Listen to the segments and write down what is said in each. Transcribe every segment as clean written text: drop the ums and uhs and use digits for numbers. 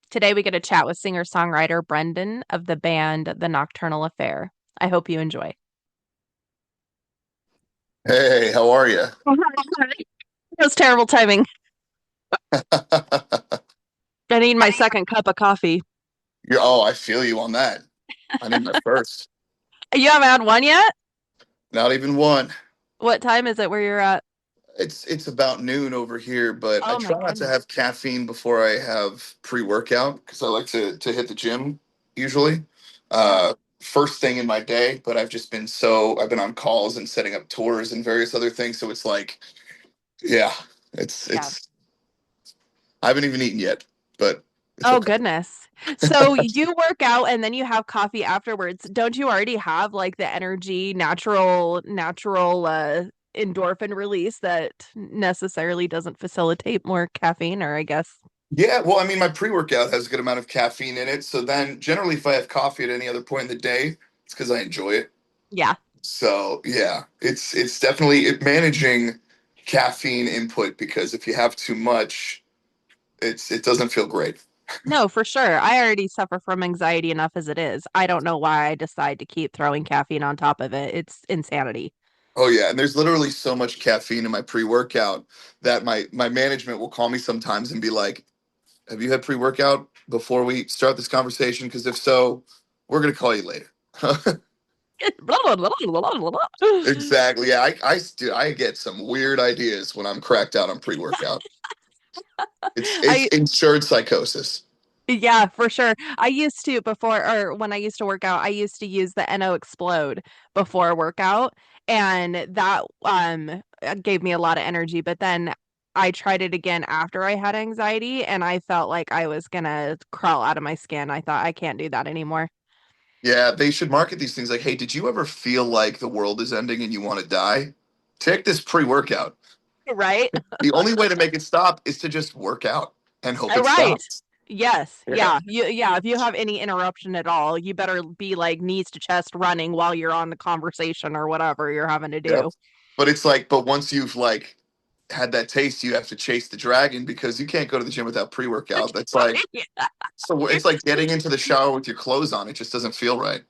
Today we get a chat with singer-songwriter Brendan of the band The Nocturnal Affair. I hope you enjoy. Hey, how are you? That was terrible timing. I need my second cup of coffee. Oh, I feel you on that. I need my first. You haven't had one yet? Not even one. What time is it where you're at? It's about noon over here, but I Oh my try not to goodness. have caffeine before I have pre-workout because I like to hit the gym usually. Yeah. Uh, First thing in my day, but I've been on calls and setting up tours and various other things, so it's like, yeah, Yeah. it's I haven't even eaten yet, but it's Oh okay. goodness. So you work out and then you have coffee afterwards. Don't you already have like the energy, natural endorphin release that necessarily doesn't facilitate more caffeine, or I guess. Yeah, well, I mean, my pre-workout has a good amount of caffeine in it. So then generally if I have coffee at any other point in the day, it's because I enjoy it. Yeah. So yeah, it's definitely managing caffeine input because if you have too much, it doesn't feel great. No, for sure. I already suffer from anxiety enough as it is. I don't know why I decide to keep throwing caffeine on top of it. It's insanity. Oh yeah, and there's literally so much caffeine in my pre-workout that my management will call me sometimes and be like, "Have you had pre-workout before we start this conversation? Because if so, we're gonna call you later." Exactly. Yeah, I get some weird ideas when I'm cracked out on pre-workout. It's I insured psychosis. Yeah, for sure. I used to before or when I used to work out, I used to use the NO Explode before a workout and that gave me a lot of energy, but then I tried it again after I had anxiety and I felt like I was gonna crawl out of my skin. I thought I can't do that anymore. Yeah, they should market these things like, "Hey, did you ever feel like the world is ending and you want to die? Take this pre-workout. Right? The only way to make it stop is to just work out and hope it Right. stops." Yes. Yeah. Yeah, if you have any interruption at all, you better be like knees to chest running while you're on the conversation or whatever you're having to Yep. do. But once you've like had that taste, you have to chase the dragon because you can't go to the gym without pre-workout. That's like so You're it's like getting into the shower with your clothes on. It just doesn't feel right.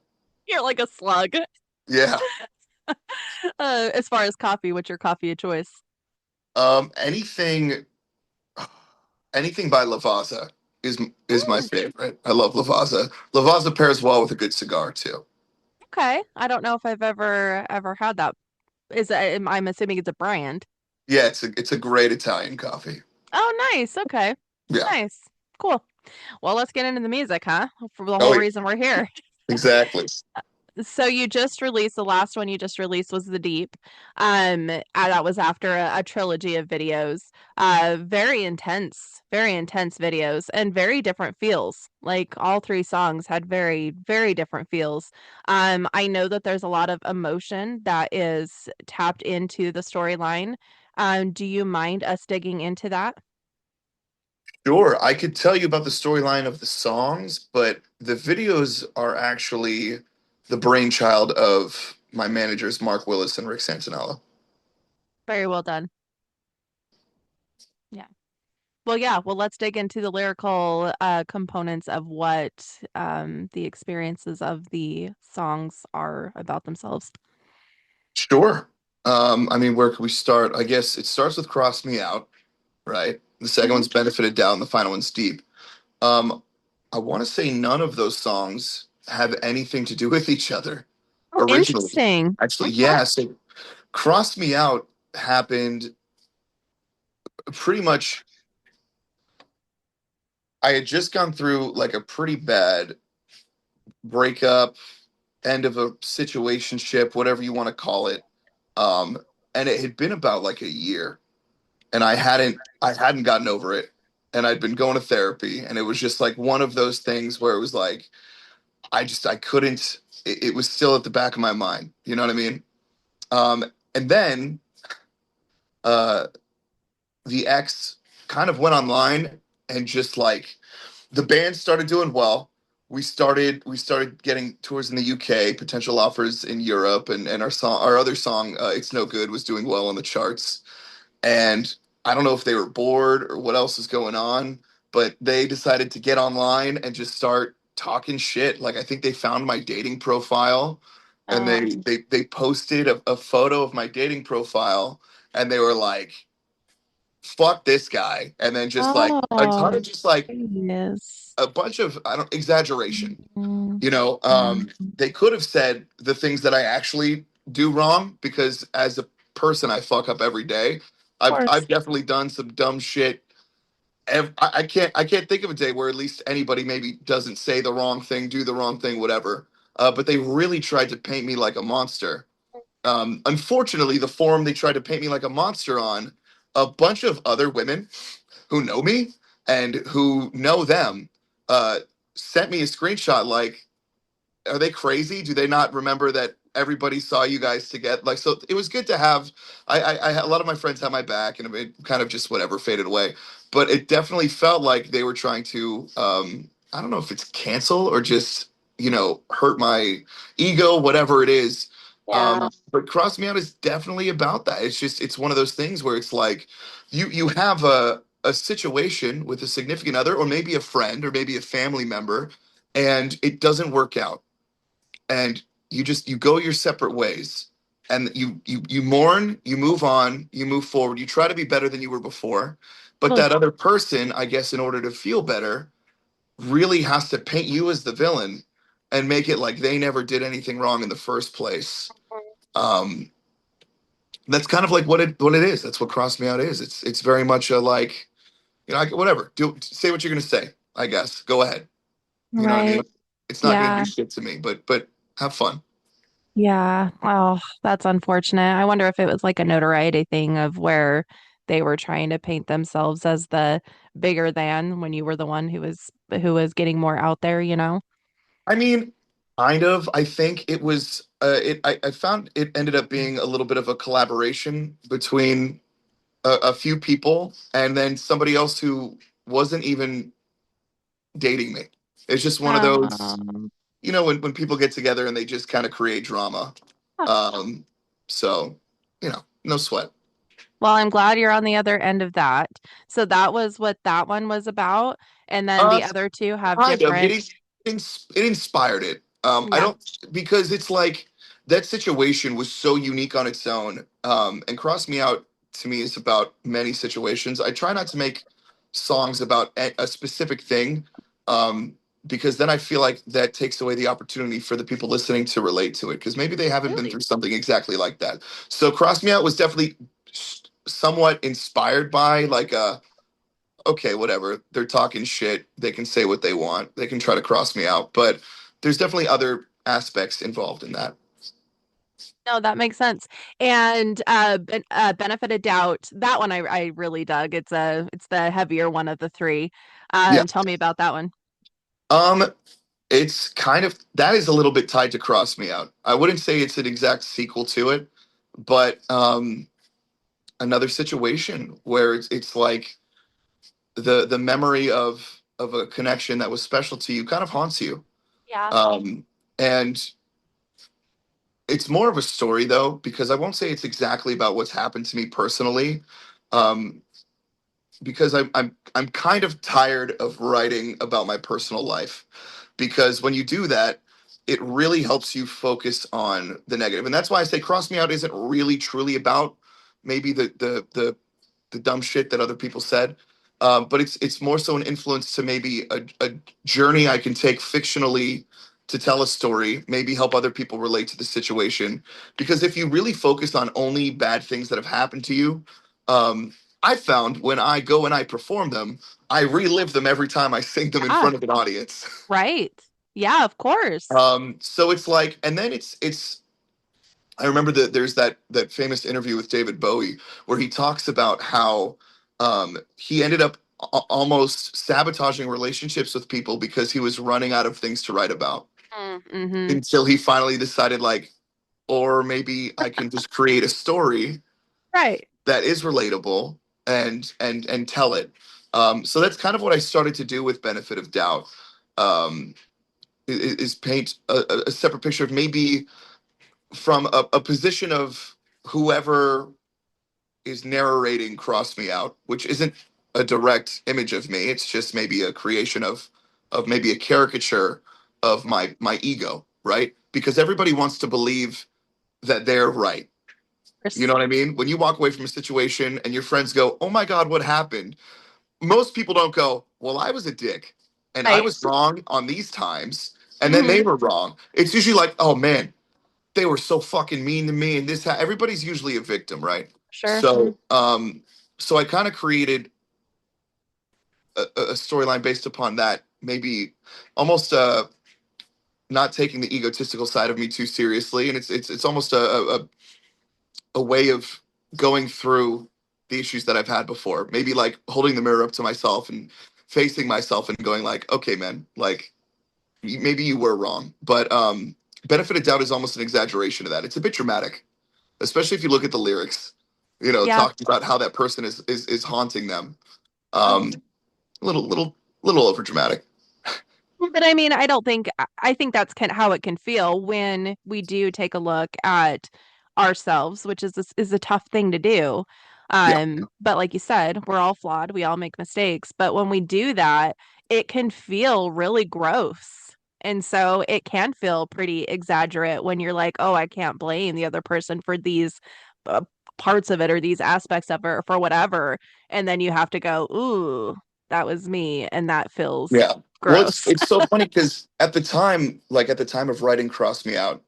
you're like a slug. Yeah. As far as coffee, what's your coffee of choice? Anything anything by Lavazza is my Mm, favorite. I love Lavazza. Lavazza pairs well with a good cigar too. okay. I don't know if I've ever had that. I'm assuming it's a brand. Yeah, it's a great Italian coffee. Oh, nice. Okay. Yeah. Nice. Cool. Well, let's get into the music, huh? For the Oh whole yeah, reason we're here. exactly. So you just released the last one you just released was The Deep. That was after a trilogy of videos. Very intense videos and very different feels. Like all three songs had very, very different feels. I know that there's a lot of emotion that is tapped into the storyline. Do you mind us digging into that? Sure, I could tell you about the storyline of the songs, but the videos are actually the brainchild of my managers, Mark Willis and Rick Santinella. Very well done. Yeah. Well, yeah. Well, let's dig into the lyrical components of what the experiences of the songs are about themselves. Sure. I mean, where can we start? I guess it starts with "Cross Me Out," right? The second Hmm. one's "Benefited Down," the final one's "Deep." Um, I want to say none of those songs have anything to do with each other Oh, originally. interesting. Actually, Okay. yeah. So "Cross Me Out" happened pretty much. I had just gone through like a pretty bad breakup, end of a situationship, whatever you want to call it. Um, and it had been about like a year, and I hadn't gotten over it, and I'd been going to therapy, and it was just like one of those things where it was like I couldn't. It was still at the back of my mind. You know what I mean? And then uh, the ex kind of went online and just like the band started doing well. We started getting tours in the UK, potential offers in Europe, and our other song, "It's No Good," was doing well on the charts. And I don't know if they were bored or what else is going on, but they decided to get online and just start talking shit. Like I think they found my dating profile and Oh. they posted a photo of my dating profile and they were like, fuck this guy. And then just like a ton Oh, of just like goodness. a bunch of I don't exaggeration. Mm, You know, yeah, they could have said the things that I actually do wrong because as a person I fuck up every day. of I've course. definitely done some dumb shit. I can't think of a day where at least anybody maybe doesn't say the wrong thing, do the wrong thing, whatever. But they really tried to paint me like a monster. Unfortunately, the forum they tried to paint me like a monster on, a bunch of other women who know me and who know them uh, sent me a screenshot like, are they crazy? Do they not remember that everybody saw you guys together? Like, so it was good to have. A lot of my friends had my back, and it kind of just whatever faded away. But it definitely felt like they were trying to. I don't know if it's cancel or just hurt my ego, whatever it is. Yeah. But Cross Me Out is definitely about that. It's one of those things where it's like you have a situation with a significant other or maybe a friend or maybe a family member and it doesn't work out and you go your separate ways and you mourn, you move on, you move forward, you try to be better than you were before, but Totally. that other person, I guess, in order to feel better really has to paint you as the villain and make it like they never did anything wrong in the first place. um that's kind of like what it is. That's what Cross Me Out is. It's very much a like, whatever, do say what you're gonna say, I guess, go ahead. You know what I mean? Right. It's not gonna do Yeah. shit to me, but have fun. Yeah. Oh, that's unfortunate. I wonder if it was like a notoriety thing of where they were trying to paint themselves as the bigger than when you were the one who was getting more out there, you know? I mean, kind of. I think it was. I found it ended up being a little bit of a collaboration between a few people and then somebody else who wasn't even dating me. It's just one of those, Um, when people get together and they just kind of create drama. Um, so, no sweat. well, I'm glad you're on the other end of that. So that was what that one was about. And then Uh, the other two have Kind of. different. It inspired it. I Yeah. don't because it's like that situation was so unique on its own. And Cross Me Out to me is about many situations. I try not to make songs about a specific thing, because then I feel like that takes away the opportunity for the people listening to relate to it because maybe they haven't been Really? through something exactly like that. So Cross Me Out was definitely somewhat inspired by like a okay, whatever. They're talking shit. They can say what they want. They can try to cross me out. But there's definitely other aspects involved in that. No, that makes sense. And benefit of doubt, that one I really dug. It's the heavier one of the three. Yeah. Tell me about that one. Um, it's kind of that is a little bit tied to Cross Me Out. I wouldn't say it's an exact sequel to it, but another situation where it's like the memory of a connection that was special to you kind of haunts you. Yeah. And it's more of a story though, because I won't say it's exactly about what's happened to me personally. Um, because I'm kind of tired of writing about my personal life because when you do that it really helps you focus on the negative, and that's why I say Cross Me Out isn't really truly about maybe the dumb shit that other people said, but it's more so an influence to maybe a journey I can take fictionally to tell a story, maybe help other people relate to the situation. Because if you really focus on only bad things that have happened to you, um, I found when I go and I perform them, I relive them every time I sing them in Yeah. front of an audience. Right. Yeah, of course. So it's like, and then it's I remember that there's that famous interview with David Bowie where he talks about how he ended up almost sabotaging relationships with people because he was running out of things to write about Mm-hmm. until he finally decided like, or maybe I can just create a story Right. that is relatable and tell it. So that's kind of what I started to do with Benefit of Doubt. Is paint a separate picture of maybe from a position of whoever is narrating Cross Me Out, which isn't a direct image of me. It's just maybe a creation of maybe a caricature of my ego, right? Because everybody wants to believe that they're right. You know what I mean? When you walk away from a situation and your friends go, "Oh my God, what happened?" Most people don't go, "Well, I was a dick and I Right. was wrong on these times and then Hmm. they were wrong." It's usually like, "Oh man, they were so fucking mean to me," and everybody's usually a victim, right? Sure. So I kind of created a storyline based upon that, maybe almost not taking the egotistical side of me too seriously, and it's almost a way of going through the issues that I've had before. Maybe like holding the mirror up to myself and facing myself and going like, "Okay, man, like maybe you were wrong," but benefit of doubt is almost an exaggeration of that. It's a bit dramatic, especially if you look at the lyrics. Yeah. Talking about how that person is haunting them. Oh. Um, a little over dramatic. But I mean, I don't think I think that's how it can feel when we do take a look at ourselves, which is a tough thing to do. Yeah, But like you said, we're all flawed. We all make mistakes. But when we do that, it can feel really gross. And so it can feel pretty exaggerate when you're like, oh, I can't blame the other person for these uh, parts of it or these aspects of it or for whatever. And then you have to go, ooh, that was me. And that feels yeah. Well, it's gross. it's so funny because at the time, like at the time of writing "Cross Me Out,"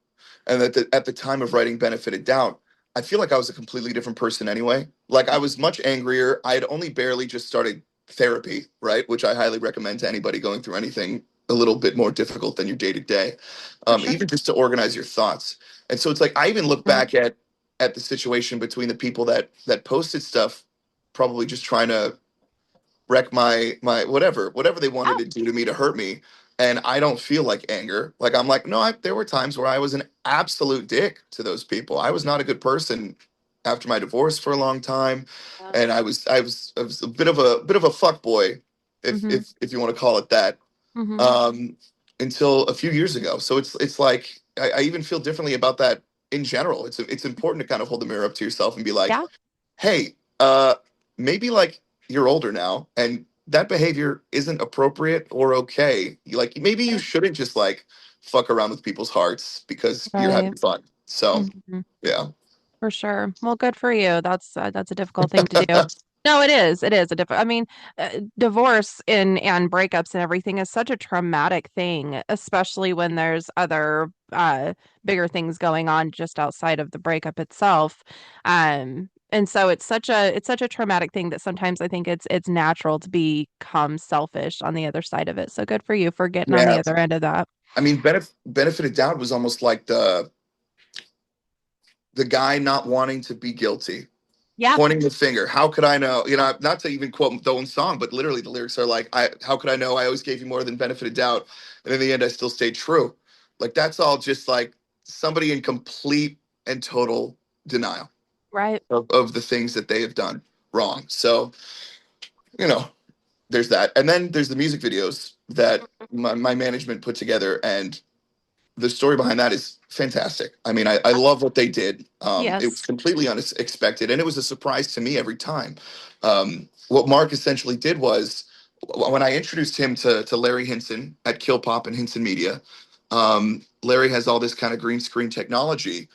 and at the time of writing "Benefit of Doubt," I feel like I was a completely different person anyway. Like I was much angrier. I had only barely just started therapy, right? Which I highly recommend to anybody going through anything a little bit more difficult than your day to day, For sure. even just to organize your thoughts. And so it's like I even look Mhm. back at the situation between the people that posted stuff, probably just trying to wreck my whatever they wanted Yeah. to do to me to hurt me, and I don't feel like anger. Like I'm like, no, there were times where I was an absolute dick to those people. I was not a good person after my divorce for a long time, Yeah. and I was a bit of a fuck boy, Hmm. if you want to call it that, Hmm. um until a few years ago. So it's like I even feel differently about that in general. It's important to kind of hold the mirror up to yourself and be like, Yeah. hey, maybe like you're older now and that behavior isn't appropriate or okay. Like maybe you Sure. shouldn't just like fuck around with people's hearts because you're Right. having fun. So Hmm. yeah. For sure. Well, good for you. That's a difficult thing to do. No, it is. It is a I mean, divorce and breakups and everything is such a traumatic thing, especially when there's other bigger things going on just outside of the breakup itself. And so it's such a traumatic thing that sometimes I think it's natural to become selfish on the other side of it. So good for you for getting on the Yeah. other end of that. I mean, benefit of doubt was almost like the guy not wanting to be guilty, Yeah. pointing the finger. How could I know? Not to even quote the own song, but literally the lyrics are like, how could I know? I always gave you more than benefit of doubt, and in the end, I still stayed true. Like that's all just like somebody in complete and total denial Right. of the things that they have done wrong. So you know, there's that, and then there's the music videos that my management put together, and the story behind that is fantastic. I mean, I love what they did. It was Yes. completely unexpected, and it was a surprise to me every time. What Mark essentially did was, when I introduced him to Larry Hinson at Kill Pop and Hinson Media, Larry has all this kind of green screen technology,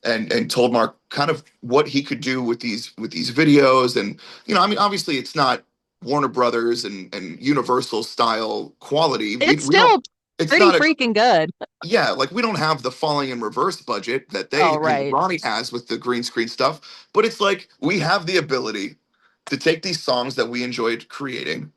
and told Mark kind of what he could do with these videos, and I mean, obviously, it's not Warner Brothers and Universal style quality. It's We don't. still It's pretty not a freaking good. yeah, like we don't have the falling in reverse budget that Oh, right. Ronnie has with the green screen stuff, but it's like we have the ability to take these songs that we enjoyed creating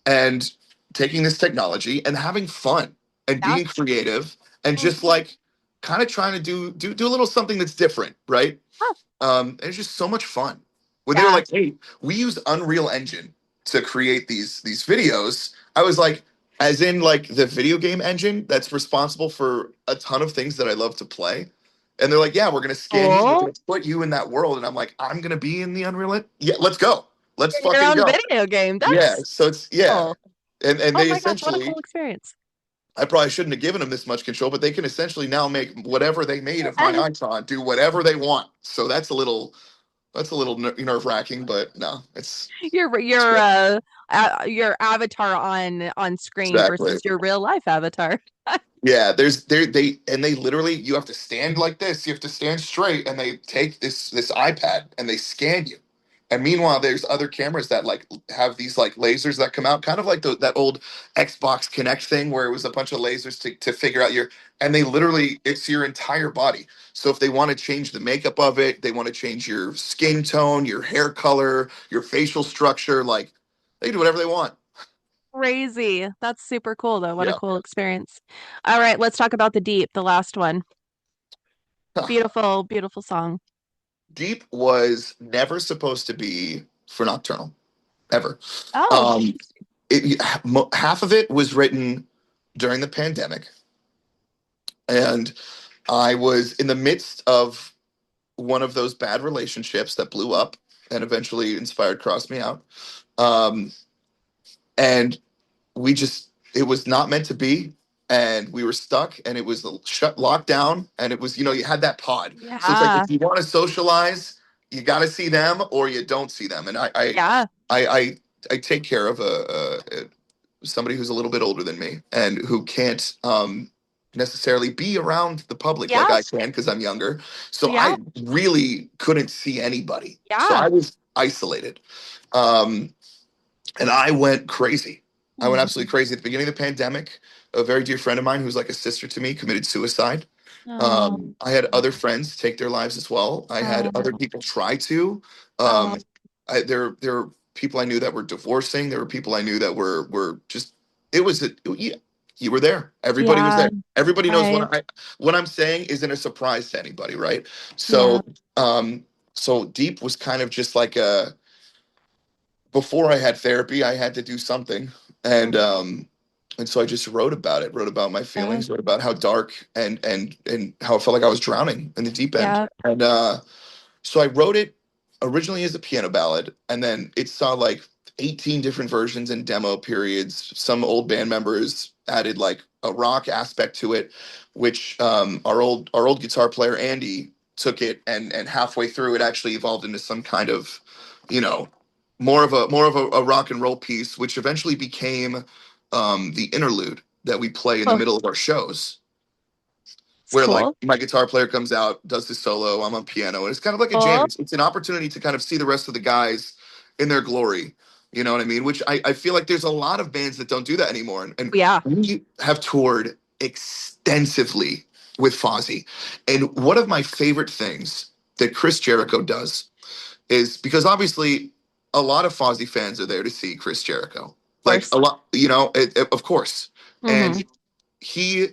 and taking this technology and having fun and Yeah. being creative and just Mhm. like kind of trying to do a little something that's different, right? Huh. And it's just so much fun. When they were Yeah. like, "Hey, we use Unreal Engine to create these videos," I was like, "As in like the video game engine that's responsible for a ton of things that I love to play." And they're like, "Yeah, we're gonna scan you, we're Cool. gonna put you in that world," and I'm like, "I'm gonna be in the Yeah, let's go, let's Your fucking own go." video game. Yeah, That's so it's yeah, cool. and Oh they my gosh, what a essentially, cool experience. I probably shouldn't have given them this much control, but they can essentially now make whatever they made of my icon do whatever they want. So that's a little That's a little nerve wracking, but no, it's Your great. your avatar on screen Exactly. versus your real life avatar. Yeah, they literally you have to stand like this. You have to stand straight, and they take this iPad and they scan you. And meanwhile, there's other cameras that like have these like lasers that come out, kind of like that old Xbox Connect thing where it was a bunch of lasers to figure out your. And they literally, it's your entire body. So if they want to change the makeup of it, they want to change your skin tone, your hair color, your facial structure, like they can do whatever they want. Crazy. That's super cool though. What a Yeah. cool experience. All right, let's talk about the deep, the last one. Beautiful, beautiful song. Deep was never supposed to be for Nocturnal, ever. Oh, Um, interesting. half of it was written during the pandemic, and I was in the midst of one of those bad relationships that blew up and eventually inspired Cross Me Out. Um, and we just it was not meant to be, and we were stuck, and it was shut locked down, and it was you had that pod. So it's like if Yeah. you want to socialize, you got to see them or you don't see them. And Yeah. I I, I take care of somebody who's a little bit older than me and who can't necessarily be around the public like Yeah. I can because I'm younger. So Yeah. I really couldn't see anybody. So Yeah. I was isolated. Um, and I went crazy. I went Mm. absolutely crazy at the beginning of the pandemic. A very dear friend of mine, who's like a sister to me, committed suicide. Oh. I had other friends take their lives as well. I had other Oh. people try to. Oh. Um, there were people I knew that were divorcing. There were people I knew that were just. It was you were there. Everybody was Yeah. there. Everybody knows Right. what I'm saying isn't a surprise to anybody, right? Yeah. So so deep was kind of just like a before I had therapy, I had to do something, and Mhm. um, and so I just wrote about it, wrote about my Yeah. feelings, wrote about how dark and how it felt like I was drowning in the deep end, Yeah. and so I wrote it originally as a piano ballad, and then it saw like 18 different versions and demo periods. Some old band members added like a rock aspect to it, which our old guitar player Andy took it and halfway through it actually evolved into some kind of, you know, more of a rock and roll piece, which eventually became the interlude that we play in the Oh, middle of our shows it's where like cool. my guitar player comes out, does the solo, I'm on piano, and it's kind of like a jam. Cool. It's an opportunity to kind of see the rest of the guys in their glory. You know what I mean? Which I feel like there's a lot of bands that don't do that anymore. And Yeah. we have toured extensively with Fozzy. And one of my favorite things that Chris Jericho does is because obviously a lot of Fozzy fans are there to see Chris Jericho. Of Like course. a lot, of course. Mm-hmm. And he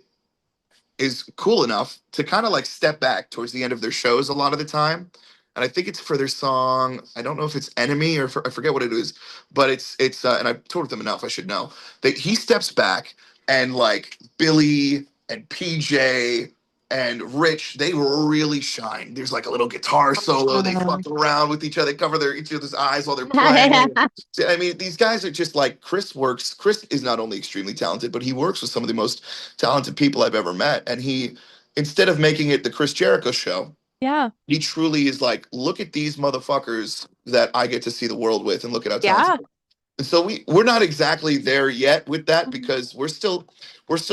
is cool enough to kind of like step back towards the end of their shows a lot of the time. And I think it's for their song. I don't know if it's Enemy or I forget what it is, but it's and I've toured with them enough. I should know that he steps back and like Billy and PJ and Rich, they really shine. There's like a little guitar solo. They fuck around with each other. They cover each other's eyes while they're playing. I mean, these guys are just like Chris works. Chris is not only extremely talented, but he works with some of the most talented people I've ever met. And he, instead of making it the Chris Jericho show, Yeah. he truly is like, look at these motherfuckers that I get to see the world with, and look at how talented. Yeah. And so we're not exactly there yet with that Mhm. because we're still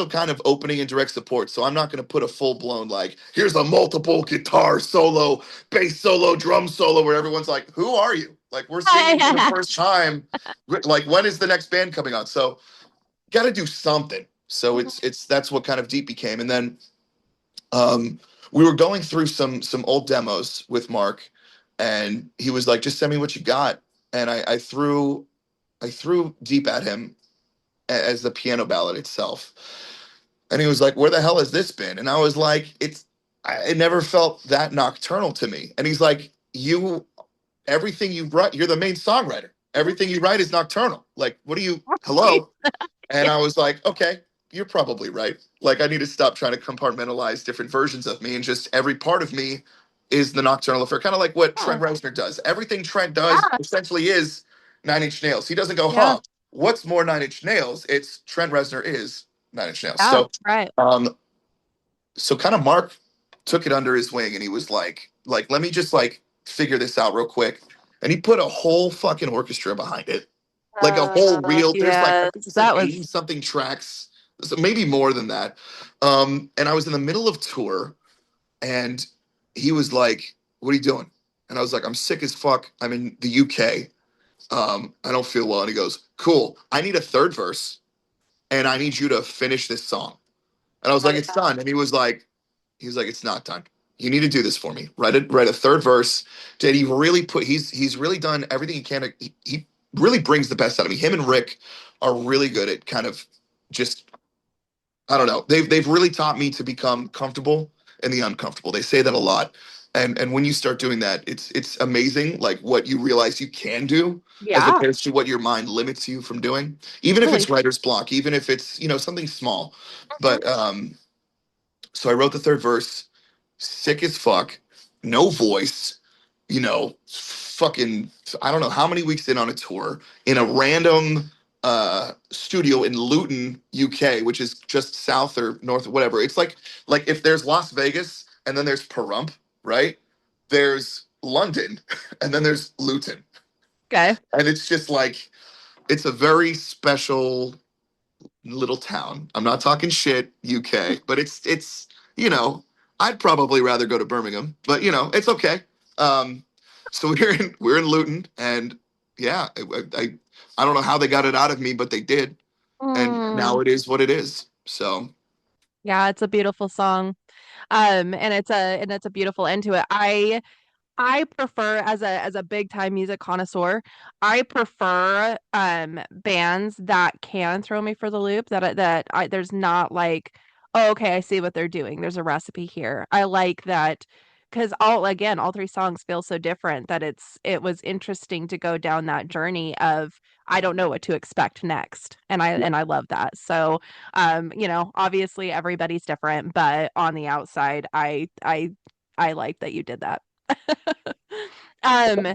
kind of opening in direct support. So I'm not going to put a full blown like here's a multiple guitar solo, bass solo, drum solo where everyone's like, who are you? Like we're seeing you for the first time. Like when is the next band coming on? So got to do something. So it's that's what kind of deep became. And then um, we were going through some old demos with Mark, and he was like, "Just send me what you got." And I threw deep at him as the piano ballad itself, and he was like, "Where the hell has this been?" And I was like, It never felt that nocturnal to me." And he's like, "You everything you write, you're the main songwriter. Everything you write is nocturnal. Like, what do you? Right. Hello." And I was like, okay, you're probably right. Like, I need to stop trying to compartmentalize different versions of me and just every part of me is the Nocturnal Affair. Kind of like what Yeah. Trent Reznor does. Everything Trent does Yeah. essentially is Nine Inch Nails. He doesn't go, Yeah. huh, what's more Nine Inch Nails? It's Trent Reznor is Nine Inch Nails. Yeah. So, Right. um, so kind of Mark took it under his wing and he was like, let me just like figure this out real quick. And he put a whole fucking orchestra behind it. Like a whole reel. There's like, I think Yes, it's like that 80 was something tracks, so maybe more than that. And I was in the middle of tour, and he was like, "What are you doing?" And I was like, "I'm sick as fuck. I'm in the UK. I don't feel well." And he goes, "Cool. I need a third verse, and I need you to finish this song." And I was like, "It's done." And he was like, "It's not done. You need to do this for me. Write a third verse." Did he really put? He's really done everything he can. He really brings the best out of me. Him and Rick are really good at kind of just, I don't know. They've really taught me to become comfortable in the uncomfortable. They say that a lot. And when you start doing that, it's amazing like what you realize you can do as yeah, opposed to what your mind limits you from doing. Even if holy it's writer's block, even if it's, something small. mhm. But so I wrote the third verse, sick as fuck, no voice, fucking, I don't know how many weeks in on a tour in a random studio in Luton, UK, which is just south or north or whatever. It's like if there's Las Vegas and then there's Pahrump, right? There's London and then there's Luton. Okay. And it's just like it's a very special little town. I'm not talking shit, UK, but it's you know, I'd probably rather go to Birmingham, but it's okay. Um, so we're in Luton, and yeah, I don't know how they got it out of me, but they did, and Mm, now it is what it is. So yeah, it's a beautiful song. And it's a beautiful end to it. I prefer as a big time music connoisseur, I prefer bands that can throw me for the loop that there's not like, oh, okay, I see what they're doing. There's a recipe here. I like that because all three songs feel so different that it was interesting to go down that journey of I don't know what to expect next. And I love that. So obviously everybody's different, but on the outside, I like that you did that. um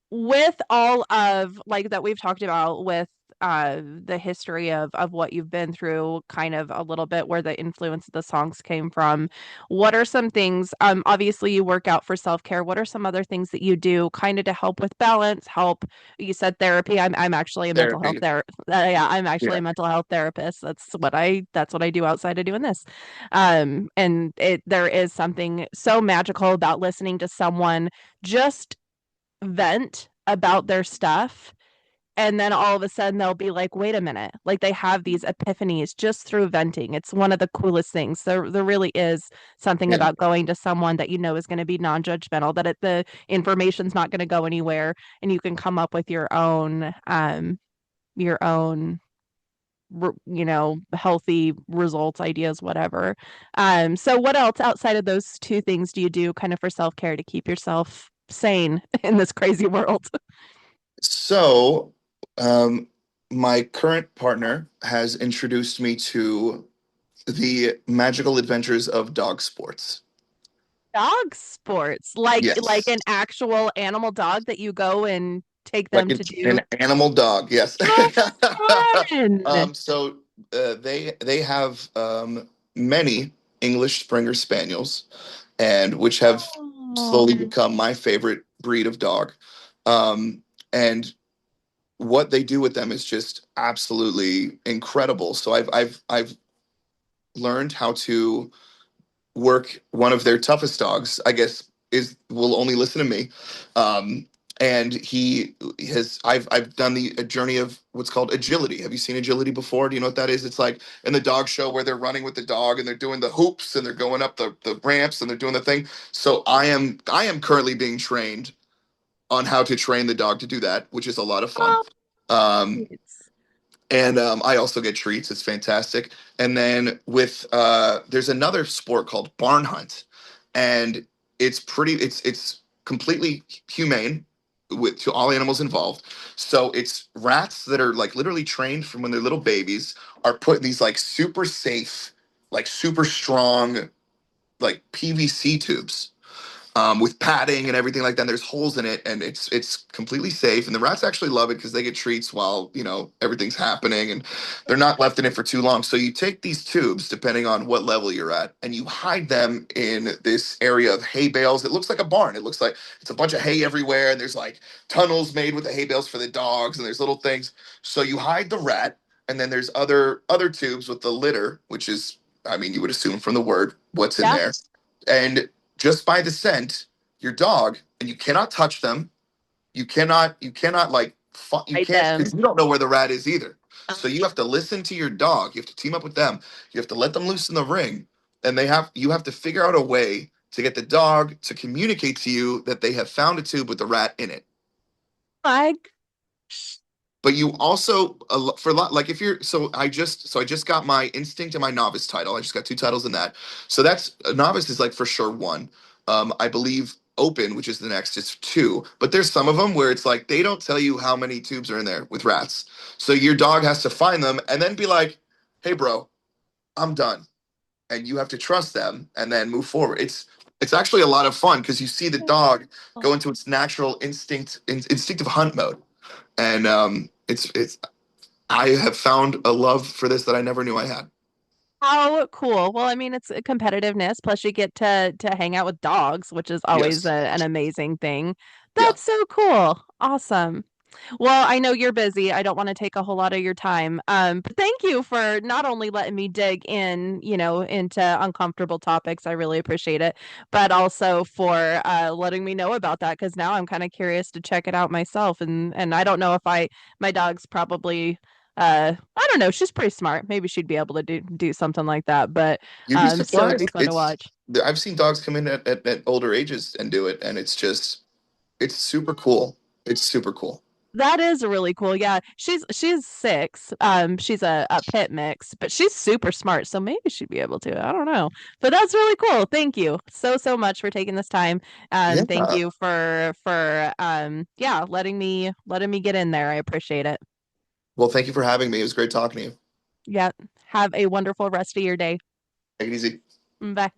with all of like that we've talked about with the history of what you've been through, kind of a little bit where the influence of the songs came from, what are some things, obviously you work out for self-care, what are some other things that you do kind of to help with balance, help? You said therapy. I'm actually a mental health therapy, therapist. Yeah, I'm actually yeah, a mental health therapist. That's what I do outside of doing this. And there is something so magical about listening to someone just vent about their stuff, and then all of a sudden they'll be like, wait a minute, like they have these epiphanies just through venting. It's one of the coolest things. There really is something yeah. about going to someone that you know is going to be non-judgmental, that the information's not going to go anywhere, and you can come up with your own healthy results, ideas, whatever. So what else outside of those two things do you do kind of for self-care to keep yourself sane in this crazy world? So, um, my current partner has introduced me to the magical adventures of dog sports. Dog sports, like Yes. an actual animal dog that you go and take Like them to do. an animal dog, yes. Oh, fun. So they have many English Springer Spaniels, and which have slowly Oh, become my favorite breed of dog. And what they do with them is just absolutely incredible. So I've learned how to work one of their toughest dogs, I guess, is will only listen to me. Um, and he has I've done the a journey of what's called agility. Have you seen agility before? Do you know what that is? It's like in the dog show where they're running with the dog and they're doing the hoops and they're going up the ramps and they're doing the thing. So I am currently being trained on how to train the dog to do that, which is a lot of fun. oh, Um, it's and I also get treats. It's fantastic. And then with there's another sport called barn hunt, and it's completely humane with to all animals involved. So it's rats that are like literally trained from when they're little babies are put in these like super safe, like super strong, like PVC tubes, with padding and everything like that. And there's holes in it, and it's completely safe. And the rats actually love it because they get treats while everything's happening, and they're not left in it for too long. So you take these tubes, depending on what level you're at, and you hide them in this area of hay bales. It looks like a barn. It looks like it's a bunch of hay everywhere, and there's like tunnels made with the hay bales for the dogs, and there's little things. So you hide the rat, and then there's other tubes with the litter, which is, I mean, you would assume from the word what's in Yeah. there. And just by the scent, your dog, and you cannot touch them. You cannot like you Hide can't, them. because you don't know where the rat is either. So you have to listen to your dog. You have to team up with them. You have to let them loose in the ring, and you have to figure out a way to get the dog to communicate to you that they have found a tube with the rat in it. My But you also for a lot, like if you're so I just got my instinct and my novice title. I just got two titles in that. So that's a novice is like for sure one. I believe open, which is the next, is two. But there's some of them where it's like they don't tell you how many tubes are in there with rats. So your dog has to find them and then be like, "Hey, bro, I'm done," and you have to trust them and then move forward. It's actually a lot of fun because you see the dog go into its natural instinctive hunt mode, and it's I have found a love for this that I never knew I had. How cool. Well, I mean, it's a competitiveness. Plus, you get to hang out with dogs, which is always Yes. an amazing thing. Yeah. That's so cool. Awesome. Well, I know you're busy. I don't want to take a whole lot of your time. But thank you for not only letting me dig in, into uncomfortable topics. I really appreciate it, but also for letting me know about that because now I'm kind of curious to check it out myself. And I don't know if my dog's probably I don't know. She's pretty smart. Maybe she'd be able to do something like that. But You'd be still would be surprised. fun to watch. I've seen dogs come in at older ages and do it, and it's super cool. It's super cool. That is really cool. Yeah, she's 6. She's a pit mix, but she's super smart, so maybe she'd be able to. I don't know, but that's really cool. Thank you so much for taking this time, and thank Yeah. you for yeah, letting me get in there. I appreciate it. Well, thank you for having me. It was great talking to you. Yeah, have a wonderful rest of your day. Take it easy. Bye.